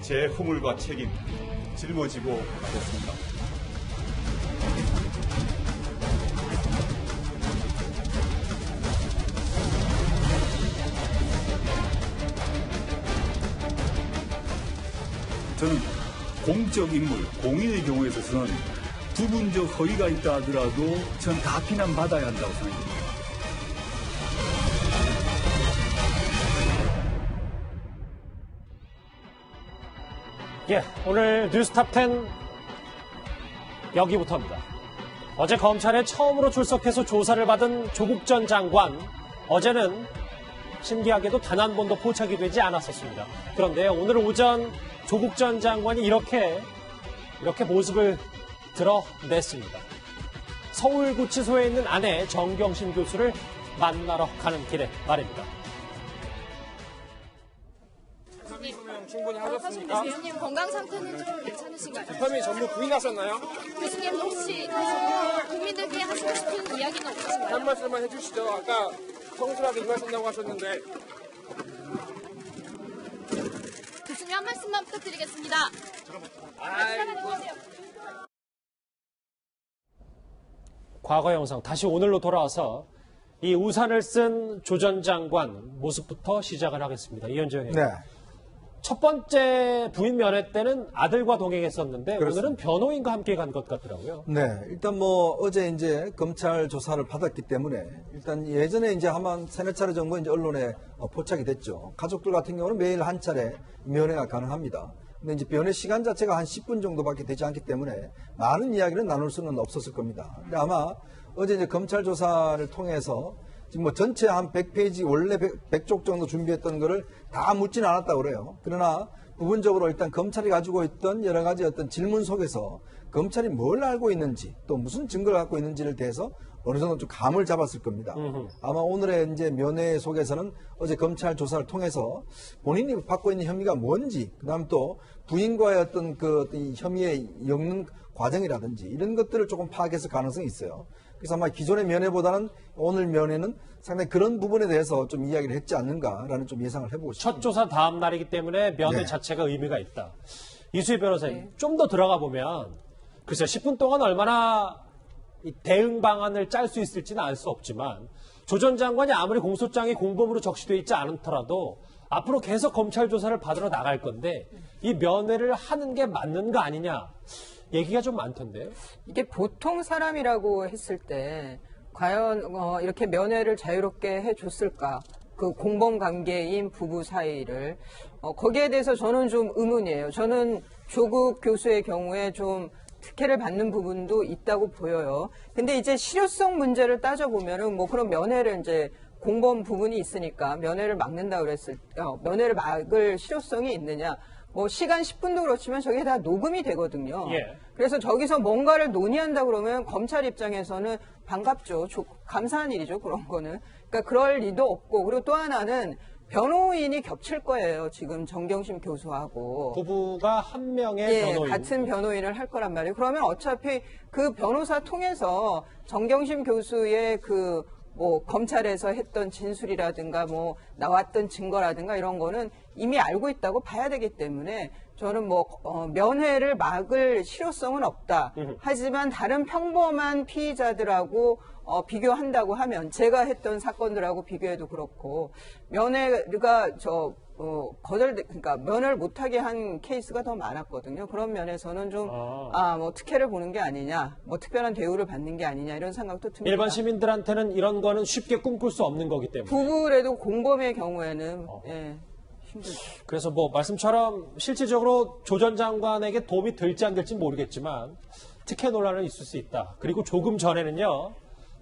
제 허물과 책임 짊어지고 가겠습니다. 저는 공적 인물, 공인의 경우에 있어서는 부분적 허위가 있다 하더라도 전 다 비난받아야 한다고 생각합니다. 예, 오늘 뉴스탑10 여기부터입니다. 어제 검찰에 처음으로 출석해서 조사를 받은 조국 전 장관, 어제는 신기하게도 단 한 번도 포착이 되지 않았었습니다. 그런데 오늘 오전 조국 전 장관이 이렇게 모습을 드러냈습니다. 서울구치소에 있는 아내 정경심 교수를 만나러 가는 길에 말입니다. 충분히 하셨습니까? 교수님 건강 상태는 좀 괜찮으신가요? 재판이 전부 부인하셨나요? 교수님 혹시 국민들께 하시고 싶은 이야기는 없으신가요? 한 말씀만 해주시죠. 아까 성실하게 임하신다고 하셨는데. 교수님 한 말씀만 부탁드리겠습니다. 과거 영상 다시 오늘로 돌아와서 이 우산을 쓴 조 전 장관 모습부터 시작을 하겠습니다. 이현정 의원. 네. 첫 번째 부인 면회 때는 아들과 동행했었는데 그렇습니다. 오늘은 변호인과 함께 간 것 같더라고요. 네. 일단 어제 이제 검찰 조사를 받았기 때문에 일단 예전에 이제 한 세네 차례 정도 이제 언론에 포착이 됐죠. 가족들 같은 경우는 매일 한 차례 면회가 가능합니다. 근데 이제 면회 시간 자체가 한 10분 정도밖에 되지 않기 때문에 많은 이야기를 나눌 수는 없었을 겁니다. 근데 아마 어제 이제 검찰 조사를 통해서 지금 전체 한 100페이지 원래 100쪽 정도 준비했던 거를 다 묻지는 않았다고 그래요. 그러나 부분적으로 일단 검찰이 가지고 있던 여러 가지 어떤 질문 속에서 검찰이 뭘 알고 있는지 또 무슨 증거를 갖고 있는지를 대해서 어느 정도 좀 감을 잡았을 겁니다. 아마 오늘의 이제 면회 속에서는 어제 검찰 조사를 통해서 본인이 받고 있는 혐의가 뭔지, 그다음 또 부인과의 어떤 이 혐의의 엮는 과정이라든지 이런 것들을 조금 파악했을 가능성이 있어요. 그래서 아마 기존의 면회보다는 오늘 면회는 상당히 그런 부분에 대해서 좀 이야기를 했지 않는가라는 좀 예상을 해보고 싶습니다. 첫 조사 다음 날이기 때문에 면회 네. 자체가 의미가 있다. 이수희 변호사님, 좀 더 들어가 보면 글쎄요, 10분 동안 얼마나 이 대응 방안을 짤 수 있을지는 알 수 없지만 조 전 장관이 아무리 공소장이 공범으로 적시되어 있지 않더라도 앞으로 계속 검찰 조사를 받으러 나갈 건데 이 면회를 하는 게 맞는 거 아니냐 얘기가 좀 많던데요. 이게 보통 사람이라고 했을 때 과연 이렇게 면회를 자유롭게 해줬을까? 그 공범 관계인 부부 사이를 거기에 대해서 저는 좀 의문이에요. 저는 조국 교수의 경우에 좀 특혜를 받는 부분도 있다고 보여요. 근데 이제 실효성 문제를 따져보면은 그런 면회를 이제 공범 부분이 있으니까 면회를 막는다 면회를 막을 실효성이 있느냐? 시간 10분도 그렇지만 저게 다 녹음이 되거든요. 예. 그래서 저기서 뭔가를 논의한다 그러면 검찰 입장에서는 반갑죠. 감사한 일이죠. 그런 거는. 그러니까 그럴 리도 없고, 그리고 또 하나는 변호인이 겹칠 거예요. 지금 정경심 교수하고. 부부가 한 명의 변호인. 같은 변호인을 할 거란 말이에요. 그러면 어차피 그 변호사 통해서 정경심 교수의 검찰에서 했던 진술이라든가 나왔던 증거라든가 이런 거는 이미 알고 있다고 봐야 되기 때문에 저는 면회를 막을 실효성은 없다. 하지만 다른 평범한 피의자들하고 비교한다고 하면 제가 했던 사건들하고 비교해도 그렇고 면회가 그러니까 면회를 못하게 한 케이스가 더 많았거든요. 그런 면에서는 좀 특혜를 보는 게 아니냐, 특별한 대우를 받는 게 아니냐 이런 생각도 듭니다. 일반 시민들한테는 이런 거는 쉽게 꿈꿀 수 없는 거기 때문에. 부부라도 공범의 경우에는 힘들죠. 그래서 말씀처럼 실질적으로 조 전 장관에게 도움이 될지 안 될지 모르겠지만 특혜 논란은 있을 수 있다. 그리고 조금 전에는요.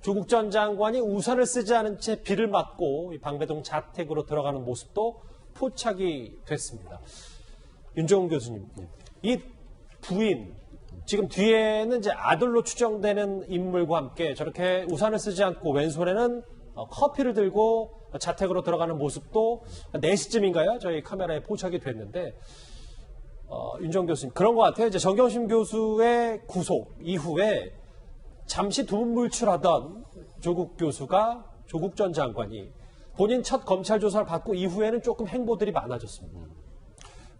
조국 전 장관이 우산을 쓰지 않은 채 비를 맞고 방배동 자택으로 들어가는 모습도 포착이 됐습니다. 윤종훈 교수님, 이 부인, 지금 뒤에는 이제 아들로 추정되는 인물과 함께 저렇게 우산을 쓰지 않고 왼손에는 커피를 들고 자택으로 들어가는 모습도 4시쯤인가요? 저희 카메라에 포착이 됐는데, 윤종훈 교수님, 그런 것 같아요. 이제 정경심 교수의 구속 이후에 잠시 두문불출하던 조국 교수가, 조국 전 장관이 본인 첫 검찰 조사를 받고 이후에는 조금 행보들이 많아졌습니다.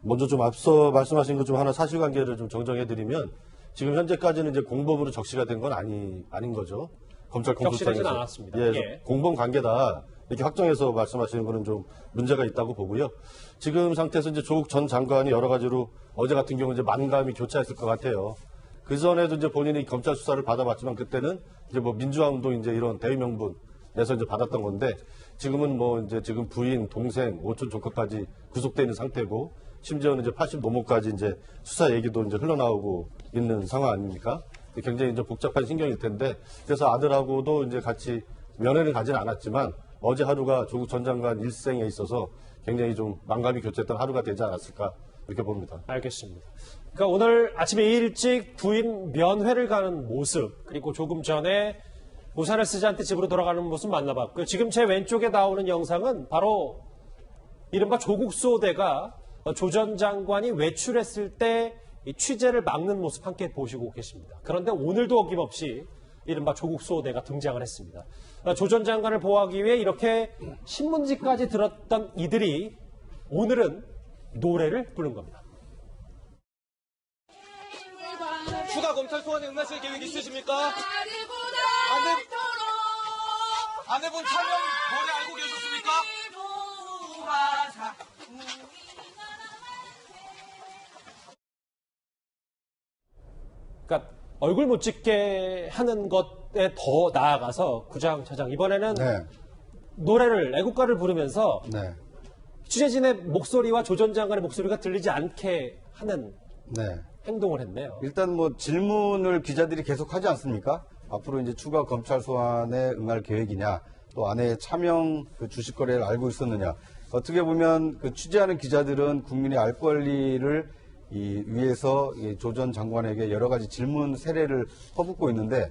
먼저 좀 앞서 말씀하신 것 좀 하나 사실관계를 좀 정정해드리면 지금 현재까지는 이제 공범으로 적시가 된 건 아닌 거죠. 검찰 적시되진 공소장에서. 않았습니다. 예, 예. 공범 관계다 이렇게 확정해서 말씀하시는 거는 좀 문제가 있다고 보고요. 지금 상태에서 이제 조국 전 장관이 여러 가지로 어제 같은 경우 이제 만감이 교차했을 것 같아요. 그 전에도 이제 본인이 검찰 수사를 받아봤지만 그때는 이제 뭐 민주화 운동 이제 이런 대의 명분에서 이제 받았던 건데 지금은 뭐 이제 지금 부인, 동생, 오촌 조카까지 구속되어 있는 상태고 심지어는 이제 80 노모까지 이제 수사 얘기도 이제 흘러나오고 있는 상황 아닙니까? 굉장히 이제 복잡한 신경일 텐데 그래서 아들하고도 이제 같이 면회는 가지는 않았지만 어제 하루가 조국 전 장관 일생에 있어서 굉장히 좀 만감이 교차했던 하루가 되지 않았을까 이렇게 봅니다. 알겠습니다. 그러니까 오늘 아침에 일찍 부인 면회를 가는 모습 그리고 조금 전에 우산을 쓰지 않듯 집으로 돌아가는 모습 만나봤고요. 지금 제 왼쪽에 나오는 영상은 바로 이른바 조국 수호대가 조 전 장관이 외출했을 때 이 취재를 막는 모습 함께 보시고 계십니다. 그런데 오늘도 어김없이 이른바 조국 수호대가 등장을 했습니다. 조 전 장관을 보호하기 위해 이렇게 신문지까지 들었던 이들이 오늘은 노래를 부른 겁니다. 추가 검찰 소환에 응하실 계획 있으십니까? 아내분 차명 노래 알고 계셨습니까? 그러니까 얼굴 못 찍게 하는 것에 더 나아가서 구장 차장 이번에는 네. 노래를 애국가를 부르면서 네. 취재진의 목소리와 조 전 장관의 목소리가 들리지 않게 하는 네. 행동을 했네요. 일단 뭐 질문을 기자들이 계속 하지 않습니까? 앞으로 이제 추가 검찰 소환에 응할 계획이냐, 또 아내의 차명 그 주식 거래를 알고 있었느냐. 어떻게 보면 그 취재하는 기자들은 국민의 알 권리를 위해서 조 전 장관에게 여러 가지 질문 세례를 퍼붓고 있는데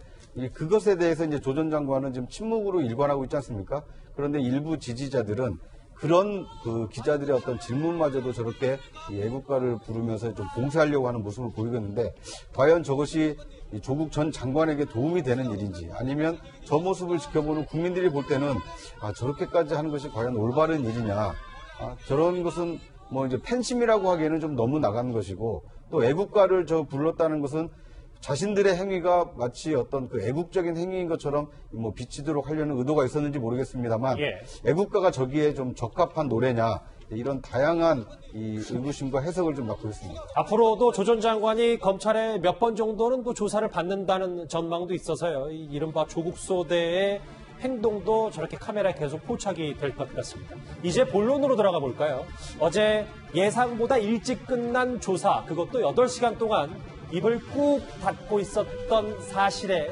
그것에 대해서 이제 조 전 장관은 지금 침묵으로 일관하고 있지 않습니까? 그런데 일부 지지자들은 그런 그 기자들의 어떤 질문마저도 저렇게 애국가를 부르면서 좀 봉쇄하려고 하는 모습을 보이고 있는데 과연 저것이 조국 전 장관에게 도움이 되는 일인지 아니면 저 모습을 지켜보는 국민들이 볼 때는 저렇게까지 하는 것이 과연 올바른 일이냐 저런 것은 뭐 이제 팬심이라고 하기에는 좀 너무 나간 것이고 또 애국가를 불렀다는 것은 자신들의 행위가 마치 어떤 그 애국적인 행위인 것처럼 뭐 비치도록 하려는 의도가 있었는지 모르겠습니다만 애국가가 저기에 좀 적합한 노래냐 이런 다양한 이 의구심과 해석을 좀 맡고 있습니다. 앞으로도 조 전 장관이 검찰에 몇 번 정도는 또 조사를 받는다는 전망도 있어서요. 이 이른바 조국 수호대의 행동도 저렇게 카메라에 계속 포착이 될 것 같습니다. 이제 본론으로 들어가 볼까요? 어제 예상보다 일찍 끝난 조사, 그것도 8시간 동안 입을 꾹 닫고 있었던 사실에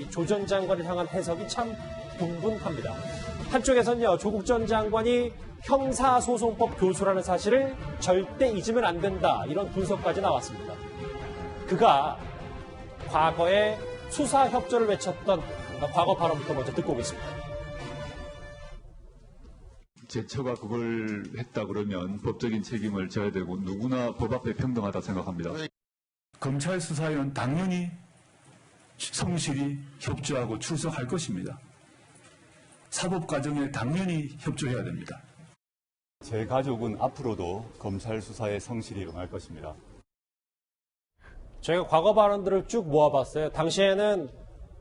조 전 장관을 향한 해석이 참 분분합니다. 한쪽에서는요, 조국 전 장관이 형사소송법 교수라는 사실을 절대 잊으면 안 된다, 이런 분석까지 나왔습니다. 그가 과거에 수사 협조를 외쳤던 과거 발언부터 먼저 듣고 오겠습니다. 제 처가 그걸 했다 그러면 법적인 책임을 져야 되고 누구나 법 앞에 평등하다 생각합니다. 검찰 수사에는 당연히 성실히 협조하고 출석할 것입니다. 사법 과정에 당연히 협조해야 됩니다. 제 가족은 앞으로도 검찰 수사에 성실히 응할 것입니다. 저희가 과거 발언들을 쭉 모아봤어요. 당시에는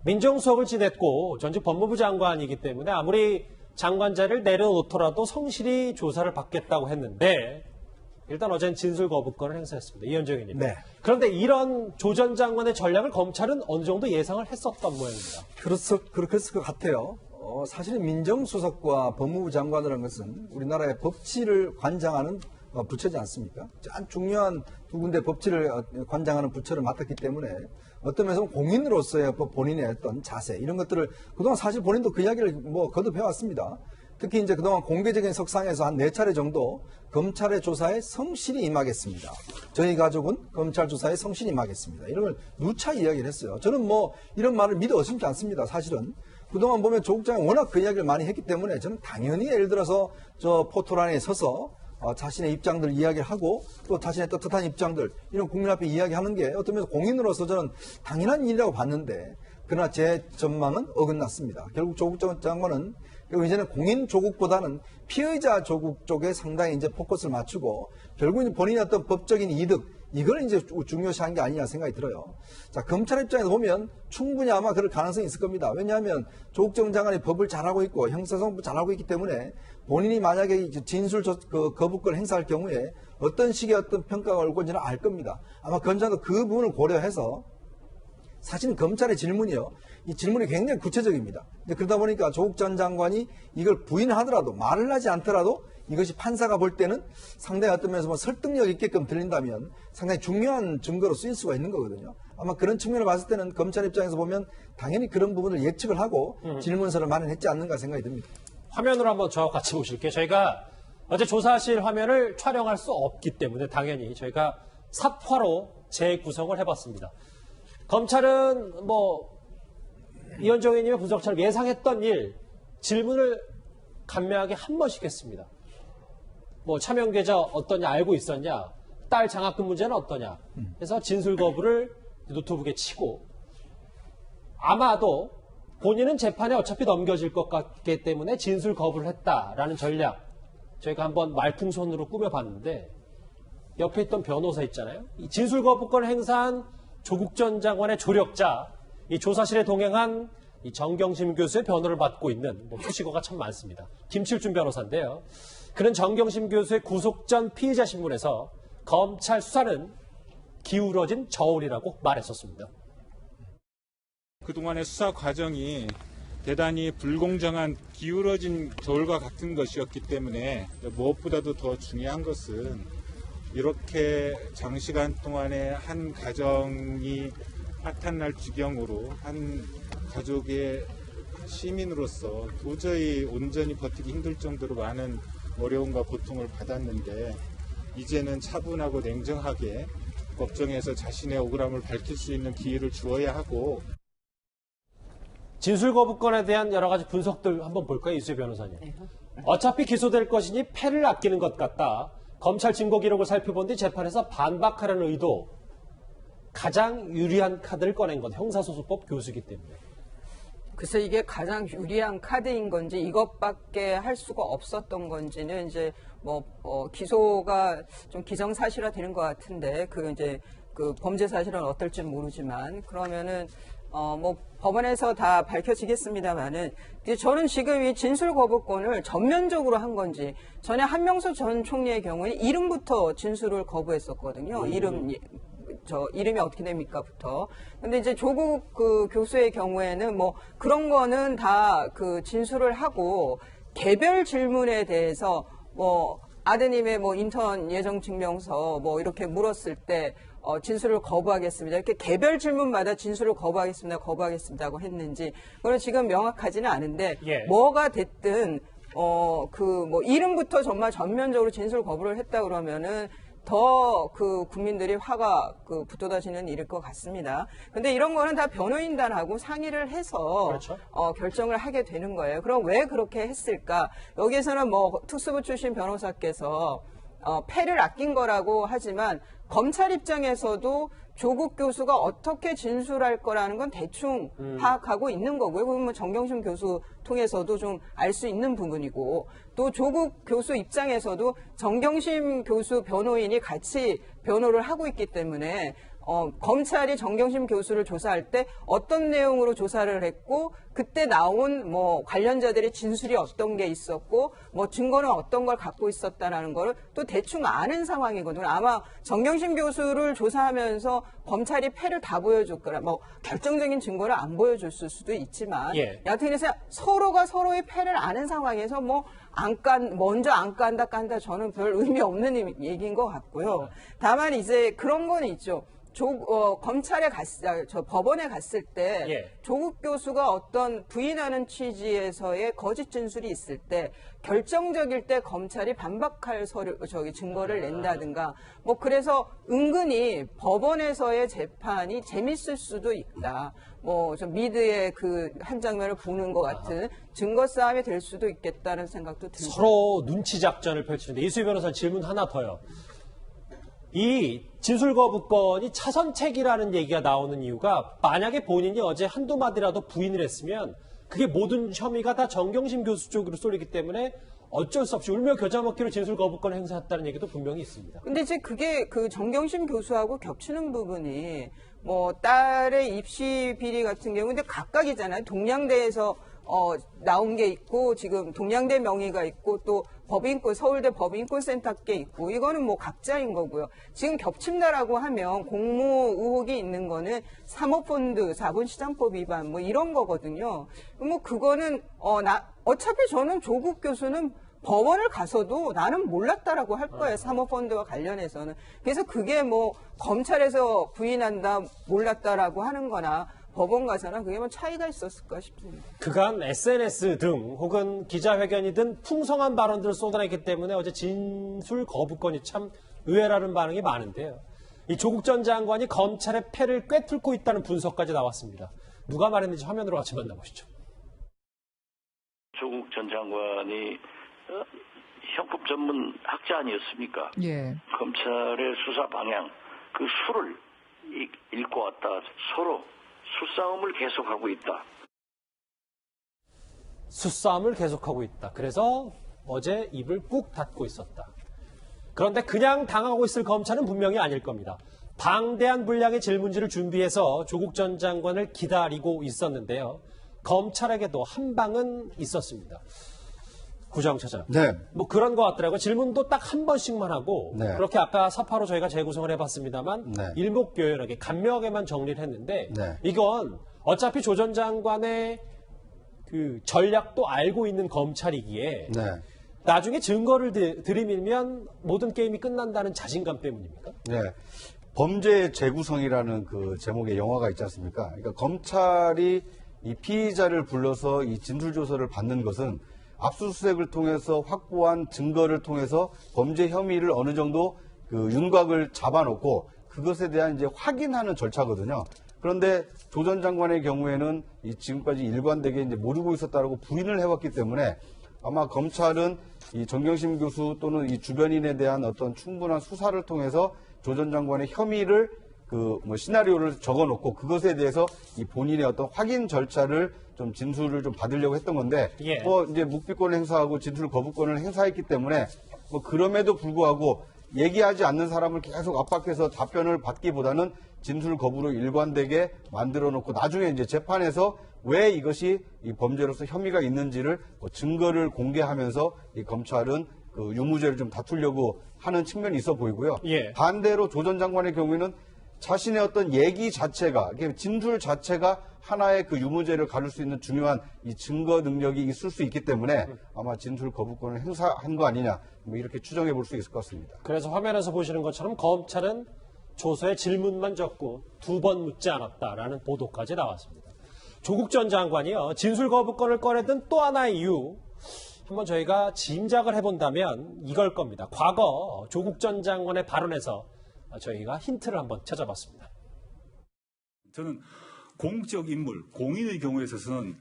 민정수석을 지냈고 전직 법무부 장관이기 때문에 아무리 장관자를 내려놓더라도 성실히 조사를 받겠다고 했는데 일단 어제는 진술 거부권을 행사했습니다. 이현정 의원님. 네. 그런데 이런 조 전 장관의 전략을 검찰은 어느 정도 예상을 했었던 모양입니다. 그랬을 것 같아요. 사실은 민정수석과 법무부 장관이라는 것은 우리나라의 법치를 관장하는 부처지 않습니까? 참 중요한 두 군데 법치를 관장하는 부처를 맡았기 때문에 어떤 면에서 공인으로서의 본인의 어떤 자세 이런 것들을 그동안 사실 본인도 그 이야기를 거듭해왔습니다. 특히 이제 그동안 공개적인 석상에서 한 4차례 정도 검찰의 조사에 성실히 임하겠습니다. 저희 가족은 검찰 조사에 성실히 임하겠습니다. 이런 걸 누차 이야기를 했어요. 저는 뭐 이런 말을 믿어 의심치 않습니다. 사실은. 그동안 보면 조국 장관이 워낙 그 이야기를 많이 했기 때문에 저는 당연히 예를 들어서 저 포토란에 서서 자신의 입장들 이야기를 하고 또 자신의 떳떳한 입장들 이런 국민 앞에 이야기하는 게 어떤 면에서 공인으로서 저는 당연한 일이라고 봤는데 그러나 제 전망은 어긋났습니다. 결국 조국 장관은 그리고 이제는 공인 조국보다는 피의자 조국 쪽에 상당히 이제 포커스를 맞추고 결국 이제 본인의 어떤 법적인 이득 이걸 이제 중요시한 게 아니냐 생각이 들어요. 자, 검찰 입장에서 보면 충분히 아마 그럴 가능성이 있을 겁니다. 왜냐하면 조국 전 장관이 법을 잘하고 있고 형사소송도 잘하고 있기 때문에 본인이 만약에 진술 거부권을 행사할 경우에 어떤 식의 어떤 평가가 올 건지는 알 겁니다. 아마 검찰도 그 부분을 고려해서 사실 검찰의 질문이요. 이 질문이 굉장히 구체적입니다. 그러다 보니까 조국 전 장관이 이걸 부인하더라도 말을 하지 않더라도 이것이 판사가 볼 때는 상당히 어떤 면에서 뭐 설득력 있게끔 들린다면 상당히 중요한 증거로 쓰일 수가 있는 거거든요. 아마 그런 측면을 봤을 때는 검찰 입장에서 보면 당연히 그런 부분을 예측을 하고 질문서를 마련했지 않는가 생각이 듭니다. 화면으로 한번 저와 같이 보실게요. 저희가 어제 조사실 화면을 촬영할 수 없기 때문에 당연히 저희가 삽화로 재구성을 해봤습니다. 검찰은 이현정 의원님의 분석처럼 예상했던 일, 질문을 간명하게 한 번씩 했습니다. 차명 계좌 어떠냐 알고 있었냐, 딸 장학금 문제는 어떠냐 해서 진술 거부를 노트북에 치고 아마도 본인은 재판에 어차피 넘겨질 것 같기 때문에 진술 거부를 했다라는 전략 저희가 한번 말풍선으로 꾸며봤는데 옆에 있던 변호사 있잖아요. 이 진술 거부권을 행사한 조국 전 장관의 조력자, 이 조사실에 동행한 이 정경심 교수의 변호를 맡고 있는 수식어가 참 많습니다. 김칠준 변호사인데요. 그는 정경심 교수의 구속 전 피의자 신문에서 검찰 수사는 기울어진 저울이라고 말했었습니다. 그동안의 수사 과정이 대단히 불공정한 기울어진 저울과 같은 것이었기 때문에 무엇보다도 더 중요한 것은 이렇게 장시간 동안에 한 가정이 파탄날 지경으로 한 가족의 시민으로서 도저히 온전히 버티기 힘들 정도로 많은 어려움과 고통을 받았는데 이제는 차분하고 냉정하게 법정에서 자신의 억울함을 밝힐 수 있는 기회를 주어야 하고. 진술 거부권에 대한 여러 가지 분석들 한번 볼까요, 이수재 변호사님? 어차피 기소될 것이니 패를 아끼는 것 같다. 검찰 증거 기록을 살펴본 뒤 재판에서 반박하려는 의도. 가장 유리한 카드를 꺼낸 건 형사소송법 교수이기 때문에. 글쎄 이게 가장 유리한 카드인 건지 이것밖에 할 수가 없었던 건지는 이제 기소가 좀 기정사실화 되는 것 같은데 그 범죄 사실은 어떨지는 모르지만 그러면은 법원에서 다 밝혀지겠습니다만은 저는 지금 이 진술 거부권을 전면적으로 한 건지 전에 한명수 전 총리의 경우에 이름부터 진술을 거부했었거든요. 이름이 어떻게 됩니까?부터. 근데 이제 조국 그 교수의 경우에는 그런 거는 다 그 진술을 하고 개별 질문에 대해서 아드님의 인턴 예정 증명서 이렇게 물었을 때 진술을 거부하겠습니다. 이렇게 개별 질문마다 진술을 거부하겠습니다고 했는지 그건 지금 명확하지는 않은데 뭐가 됐든 이름부터 정말 전면적으로 진술 거부를 했다 그러면은 더 그 국민들이 화가 붙어다시는 일일 것 같습니다. 근데 이런 거는 다 변호인단하고 상의를 해서 그렇죠. 결정을 하게 되는 거예요. 그럼 왜 그렇게 했을까? 여기에서는 특수부 출신 변호사께서 패를 아낀 거라고 하지만 검찰 입장에서도 조국 교수가 어떻게 진술할 거라는 건 대충 파악하고 있는 거고요. 그러면 정경심 교수 통해서도 좀 알 수 있는 부분이고 또 조국 교수 입장에서도 정경심 교수 변호인이 같이 변호를 하고 있기 때문에 검찰이 정경심 교수를 조사할 때 어떤 내용으로 조사를 했고 그때 나온 관련자들의 진술이 어떤 게 있었고 증거는 어떤 걸 갖고 있었다라는 거를 또 대충 아는 상황이거든요. 아마 정경심 교수를 조사하면서 검찰이 패를 다 보여줄 거라 결정적인 증거를 안 보여줬을 수도 있지만 여하튼 그래서 서로가 서로의 패를 아는 상황에서 먼저 안 깐다 저는 별 의미 없는 얘기인 것 같고요. 다만 이제 그런 건 있죠. 법원에 갔을 때 조국 교수가 어떤 부인하는 취지에서의 거짓 진술이 있을 때 결정적일 때 검찰이 반박할 증거를 낸다든가 그래서 은근히 법원에서의 재판이 재밌을 수도 있다. 좀 미드의 그 한 장면을 보는 것 같은 증거 싸움이 될 수도 있겠다는 생각도 듭니다. 서로 눈치 작전을 펼치는데 이수희 변호사 질문 하나 더요. 이 진술거부권이 차선책이라는 얘기가 나오는 이유가 만약에 본인이 어제 한두 마디라도 부인을 했으면 그게 모든 혐의가 다 정경심 교수 쪽으로 쏠리기 때문에 어쩔 수 없이 울며 겨자 먹기로 진술 거부권을 행사했다는 얘기도 분명히 있습니다. 근데 이제 그게 그 정경심 교수하고 겹치는 부분이 뭐 딸의 입시 비리 같은 경우 근데 각각이잖아요. 동양대에서 나온 게 있고 지금 동양대 명의가 있고 또 법인권 서울대 법인권센터께 있고 이거는 뭐 각자인 거고요. 지금 겹친다라고 하면 공모 의혹이 있는 거는 사모펀드 자본시장법 위반 뭐 이런 거거든요. 뭐 그거는 어차피 저는 조국 교수는 법원을 가서도 나는 몰랐다라고 할 거예요. 사모펀드와 관련해서는. 그래서 그게 뭐 검찰에서 부인한다 몰랐다라고 하는 거나 법원 가서나 그게 뭐 차이가 있었을까 싶습니다. 그간 SNS 등 혹은 기자회견이든 풍성한 발언들을 쏟아냈기 때문에 어제 진술 거부권이 참 의외라는 반응이 많은데요. 이 조국 전 장관이 검찰의 패를 꿰뚫고 있다는 분석까지 나왔습니다. 누가 말했는지 화면으로 같이 만나보시죠. 조국 전 장관이 형법 전문 학자 아니었습니까? 예. 검찰의 수사 방향, 그 수를 읽고 왔다. 서로 수싸움을 계속하고 있다. 수싸움을 계속하고 있다. 그래서 어제 입을 꾹 닫고 있었다. 그런데 그냥 당하고 있을 검찰은 분명히 아닐 겁니다. 방대한 분량의 질문지를 준비해서 조국 전 장관을 기다리고 있었는데요. 검찰에게도 한 방은 있었습니다. 구정처장. 네. 뭐 그런 것 같더라고요. 질문도 딱 한 번씩만 하고 네. 그렇게 아까 사파로 저희가 재구성을 해봤습니다만 네. 일목요연하게 간명하게만 정리를 했는데 네. 이건 어차피 조 전 장관의 그 전략도 알고 있는 검찰이기에 네. 나중에 증거를 들이밀면 모든 게임이 끝난다는 자신감 때문입니까? 네. 범죄의 재구성이라는 그 제목의 영화가 있지 않습니까? 그러니까 검찰이 이 피의자를 불러서 이 진술조서를 받는 것은 압수수색을 통해서 확보한 증거를 통해서 범죄 혐의를 어느 정도 그 윤곽을 잡아놓고 그것에 대한 이제 확인하는 절차거든요. 그런데 조 전 장관의 경우에는 이 지금까지 일관되게 이제 모르고 있었다라고 부인을 해왔기 때문에 아마 검찰은 이 정경심 교수 또는 이 주변인에 대한 어떤 충분한 수사를 통해서 조 전 장관의 혐의를 그 뭐 시나리오를 적어놓고 그것에 대해서 이 본인의 어떤 확인 절차를 좀 진술을 좀 받으려고 했던 건데 예. 뭐 이제 묵비권을 행사하고 진술 거부권을 행사했기 때문에 뭐 그럼에도 불구하고 얘기하지 않는 사람을 계속 압박해서 답변을 받기보다는 진술 거부로 일관되게 만들어 놓고 나중에 이제 재판에서 왜 이것이 이 범죄로서 혐의가 있는지를 뭐 증거를 공개하면서 이 검찰은 그 유무죄를 좀 다투려고 하는 측면이 있어 보이고요. 예. 반대로 조 전 장관의 경우에는 자신의 어떤 얘기 자체가, 진술 자체가 하나의 그 유무죄를 가릴 수 있는 중요한 이 증거 능력이 있을 수 있기 때문에 아마 진술 거부권을 행사한 거 아니냐, 뭐 이렇게 추정해 볼 수 있을 것 같습니다. 그래서 화면에서 보시는 것처럼 검찰은 조서에 질문만 적고 2번 묻지 않았다라는 보도까지 나왔습니다. 조국 전 장관이요, 진술 거부권을 꺼내든 또 하나의 이유, 한번 저희가 짐작을 해본다면 이걸 겁니다. 과거 조국 전 장관의 발언에서 저희가 힌트를 한번 찾아봤습니다. 저는 공적 인물, 공인의 경우에 있어서는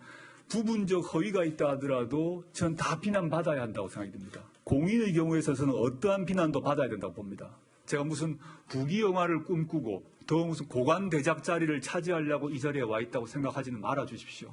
부분적 허위가 있다 하더라도 전 다 비난받아야 한다고 생각이 듭니다. 공인의 경우에 있어서는 어떠한 비난도 받아야 된다고 봅니다. 제가 무슨 부귀영화를 꿈꾸고 더 무슨 고관 대작 자리를 차지하려고 이 자리에 와 있다고 생각하지는 말아 주십시오.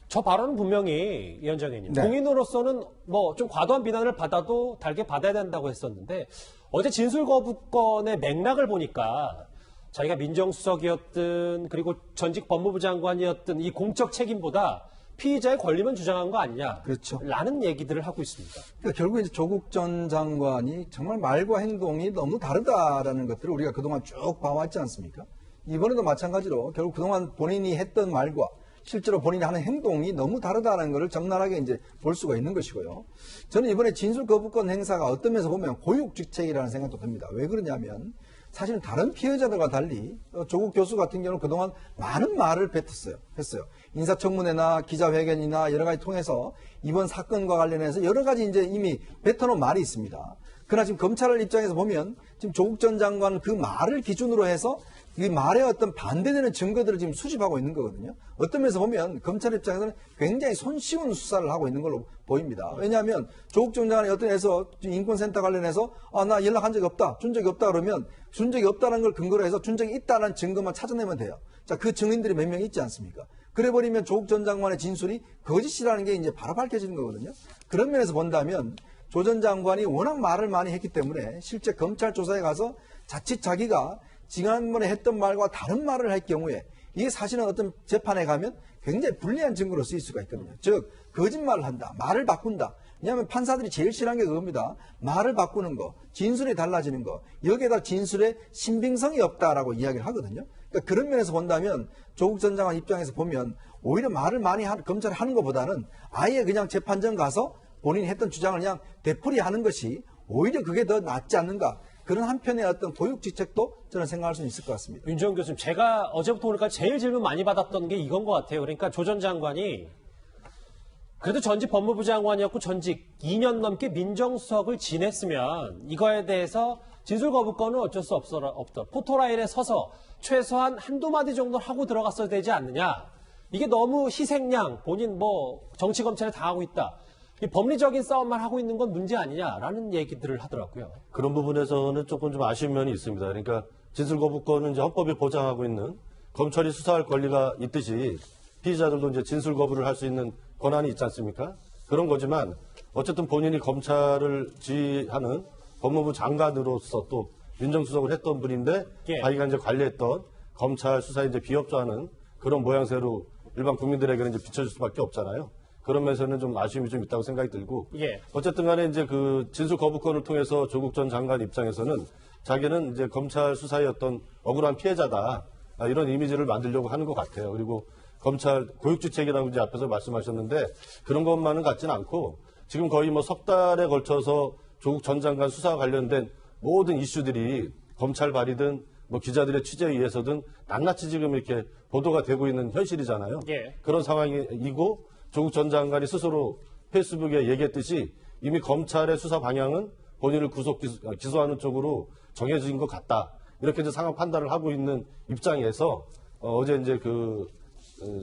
저 발언은 분명히 위원장 의원님, 네. 공인으로서는 뭐 좀 과도한 비난을 받아도 달게 받아야 된다고 했었는데 어제 진술 거부권의 맥락을 보니까 자기가 민정수석이었든 그리고 전직 법무부 장관이었든 이 공적 책임보다 피의자의 권리만 주장한 거 아니냐, 그렇죠. 라는 얘기들을 하고 있습니다. 그러니까 결국 이제 조국 전 장관이 정말 말과 행동이 너무 다르다라는 것들을 우리가 그동안 쭉 봐왔지 않습니까? 이번에도 마찬가지로 결국 그동안 본인이 했던 말과 실제로 본인이 하는 행동이 너무 다르다는 것을 적나라하게 이제 볼 수가 있는 것이고요. 저는 이번에 진술 거부권 행사가 어떤 면에서 보면 고육직책이라는 생각도 듭니다. 왜 그러냐면 사실은 다른 피해자들과 달리 조국 교수 같은 경우는 그동안 많은 말을 했어요. 인사청문회나 기자회견이나 여러 가지 통해서 이번 사건과 관련해서 여러 가지 이제 이미 뱉어놓은 말이 있습니다. 그러나 지금 검찰 입장에서 보면 지금 조국 전 장관 그 말을 기준으로 해서 이 말에 어떤 반대되는 증거들을 지금 수집하고 있는 거거든요. 어떤 면에서 보면 검찰 입장에서는 굉장히 손쉬운 수사를 하고 있는 걸로 보입니다. 왜냐하면 조국 전 장관이 어떤 데서 인권센터 관련해서 나 연락한 적이 없다, 준 적이 없다 그러면 준 적이 없다는 걸 근거로 해서 준 적이 있다는 증거만 찾아내면 돼요. 자, 그 증인들이 몇 명 있지 않습니까? 그래버리면 조국 전 장관의 진술이 거짓이라는 게 이제 바로 밝혀지는 거거든요. 그런 면에서 본다면 조 전 장관이 워낙 말을 많이 했기 때문에 실제 검찰 조사에 가서 자칫 자기가 지난번에 했던 말과 다른 말을 할 경우에 이게 사실은 어떤 재판에 가면 굉장히 불리한 증거로 쓰일 수가 있거든요. 즉 거짓말을 한다, 말을 바꾼다. 왜냐하면 판사들이 제일 싫어하는 게 그겁니다. 말을 바꾸는 거, 진술이 달라지는 거, 여기에다 진술에 신빙성이 없다라고 이야기를 하거든요. 그러니까 그런 면에서 본다면 조국 전 장관 입장에서 보면 오히려 말을 많이 검찰이 하는 것보다는 아예 그냥 재판정 가서 본인이 했던 주장을 그냥 되풀이하는 것이 오히려 그게 더 낫지 않는가. 그런 한편의 어떤 고육지책도 저는 생각할 수 있을 것 같습니다. 윤정훈 교수님, 제가 어제부터 오늘까지 제일 질문 많이 받았던 게 이건 것 같아요. 그러니까 조 전 장관이 그래도 전직 법무부 장관이었고 전직 2년 넘게 민정수석을 지냈으면 이거에 대해서 진술거부권은 어쩔 수 없다. 포토라인에 서서 최소한 한두 마디 정도 하고 들어갔어야 되지 않느냐. 이게 너무 희생양, 본인 정치검찰에 당하고 있다. 이 법리적인 싸움만 하고 있는 건 문제 아니냐라는 얘기들을 하더라고요. 그런 부분에서는 조금 좀 아쉬운 면이 있습니다. 그러니까 진술거부권은 이제 헌법이 보장하고 있는 검찰이 수사할 권리가 있듯이 피의자들도 이제 진술거부를 할 수 있는 권한이 있지 않습니까? 그런 거지만 어쨌든 본인이 검찰을 지휘하는 법무부 장관으로서 또 민정수석을 했던 분인데 자기가 이제 관리했던 검찰 수사에 이제 비협조하는 그런 모양새로 일반 국민들에게는 이제 비춰질 수밖에 없잖아요. 그런 면에서는 좀 아쉬움이 좀 있다고 생각이 들고 어쨌든 간에 이제 그 진술 거부권을 통해서 조국 전 장관 입장에서는 자기는 이제 검찰 수사의 어떤 억울한 피해자다 이런 이미지를 만들려고 하는 것 같아요. 그리고 검찰 고육지책이라고 이제 앞에서 말씀하셨는데 그런 것만은 같지는 않고 지금 거의 석 달에 걸쳐서 조국 전 장관 수사와 관련된 모든 이슈들이 검찰 발이든 기자들의 취재에 의해서든 낱낱이 지금 이렇게 보도가 되고 있는 현실이잖아요. 그런 상황이고 조국 전 장관이 스스로 페이스북에 얘기했듯이 이미 검찰의 수사 방향은 본인을 구속 기소하는 쪽으로 정해진 것 같다. 이렇게 이제 상황 판단을 하고 있는 입장에서 어제 이제 그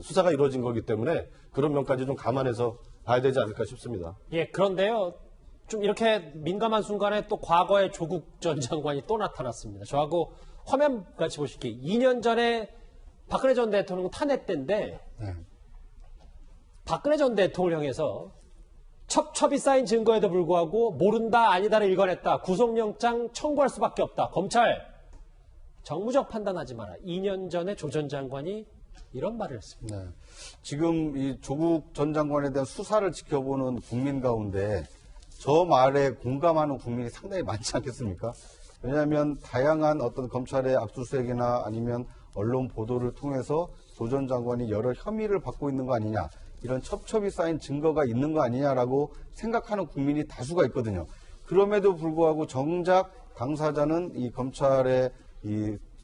수사가 이루어진 거기 때문에 그런 면까지 좀 감안해서 봐야 되지 않을까 싶습니다. 그런데요. 좀 이렇게 민감한 순간에 또 과거의 조국 전 장관이 또 나타났습니다. 저하고 화면 같이 보실게요. 2년 전에 박근혜 전 대통령 탄핵 때인데 박근혜 전 대통령에서 첩첩이 쌓인 증거에도 불구하고 모른다 아니다를 읽어냈다. 구속영장 청구할 수밖에 없다. 검찰 정무적 판단하지 마라. 2년 전에 조 전 장관이 이런 말을 했습니다. 지금 이 조국 전 장관에 대한 수사를 지켜보는 국민 가운데 저 말에 공감하는 국민이 상당히 많지 않겠습니까? 왜냐하면 다양한 어떤 검찰의 압수수색이나 아니면 언론 보도를 통해서 조 전 장관이 여러 혐의를 받고 있는 거 아니냐, 이런 첩첩이 쌓인 증거가 있는 거 아니냐라고 생각하는 국민이 다수가 있거든요. 그럼에도 불구하고 정작 당사자는 이 검찰의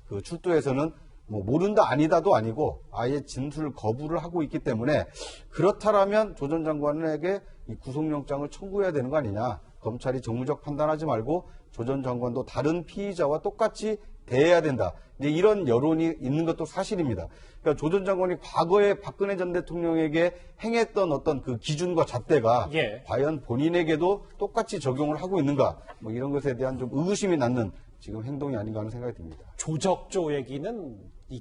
그 출두에서는 모른다 아니다도 아니고 아예 진술 거부를 하고 있기 때문에 그렇다라면 조 전 장관에게 이 구속영장을 청구해야 되는 거 아니냐. 검찰이 정무적 판단하지 말고 조 전 장관도 다른 피의자와 똑같이 대해야 된다. 이제 이런 여론이 있는 것도 사실입니다. 그러니까 조 전 장관이 과거에 박근혜 전 대통령에게 행했던 어떤 그 기준과 잣대가 과연 본인에게도 똑같이 적용을 하고 있는가. 이런 것에 대한 좀 의구심이 낳는 지금 행동이 아닌가 하는 생각이 듭니다. 조적조 얘기는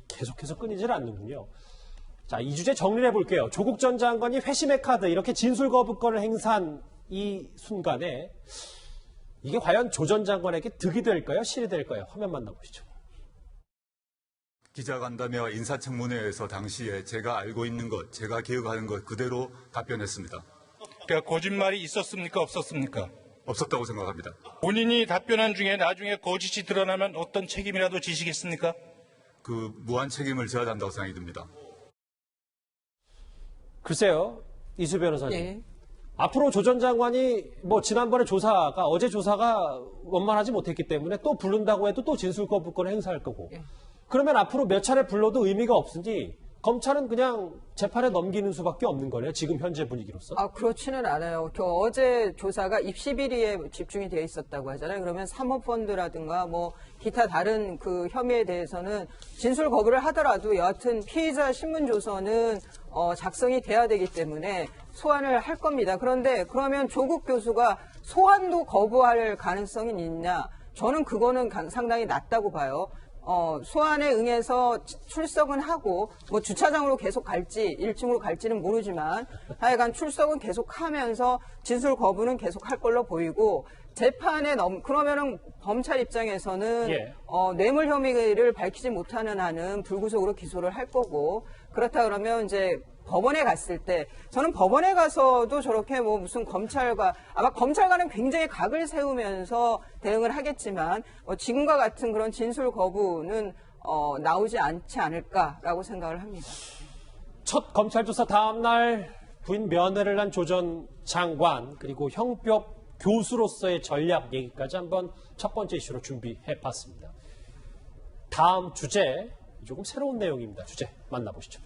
계속해서 끊이질 않는군요. 자, 이 주제 정리를 해볼게요. 조국 전 장관이 회심의 카드 이렇게 진술 거부권을 행사한 이 순간에 이게 과연 조 전 장관에게 득이 될까요? 실이 될까요? 화면 만나보시죠. 기자간담회와 인사청문회에서 당시에 제가 알고 있는 것, 제가 기억하는 것 그대로 답변했습니다. 그러니까 거짓말이 있었습니까? 없었습니까? 없었다고 생각합니다. 본인이 답변한 중에 나중에 거짓이 드러나면 어떤 책임이라도 지시겠습니까? 그 무한 책임을 져야 한다고 생각이 듭니다. 글쎄요, 이수 변호사님. 앞으로 조 전 장관이 지난번에 어제 조사가 원만하지 못했기 때문에 또 부른다고 해도 또 진술 거부권을 행사할 거고. 그러면 앞으로 몇 차례 불러도 의미가 없으니 검찰은 그냥 재판에 넘기는 수밖에 없는 거네요. 지금 현재 분위기로서. 그렇지는 않아요. 어제 조사가 입시 비리에 집중이 되어 있었다고 하잖아요. 그러면 사모펀드라든가 뭐 기타 다른 그 혐의에 대해서는 진술 거부를 하더라도 여하튼 피의자 신문 조서는 작성이 돼야 되기 때문에 소환을 할 겁니다. 그런데 그러면 조국 교수가 소환도 거부할 가능성이 있냐? 저는 그거는 상당히 낮다고 봐요. 소환에 응해서 출석은 하고, 뭐 주차장으로 계속 갈지, 1층으로 갈지는 모르지만, 하여간 출석은 계속 하면서 진술 거부는 계속 할 걸로 보이고, 재판에 그러면은 검찰 입장에서는, 뇌물 혐의를 밝히지 못하는 한은 불구속으로 기소를 할 거고, 그렇다 그러면 이제 법원에 갔을 때 저는 법원에 가서도 저렇게 뭐 무슨 아마 검찰과는 굉장히 각을 세우면서 대응을 하겠지만 지금과 같은 그런 진술 거부는 나오지 않지 않을까라고 생각을 합니다. 첫 검찰 조사 다음 날 부인 면회를 한 조 전 장관 그리고 형법 교수로서의 전략 얘기까지 한번 첫 번째 이슈로 준비해 봤습니다. 다음 주제 조금 새로운 내용입니다. 주제 만나보시죠.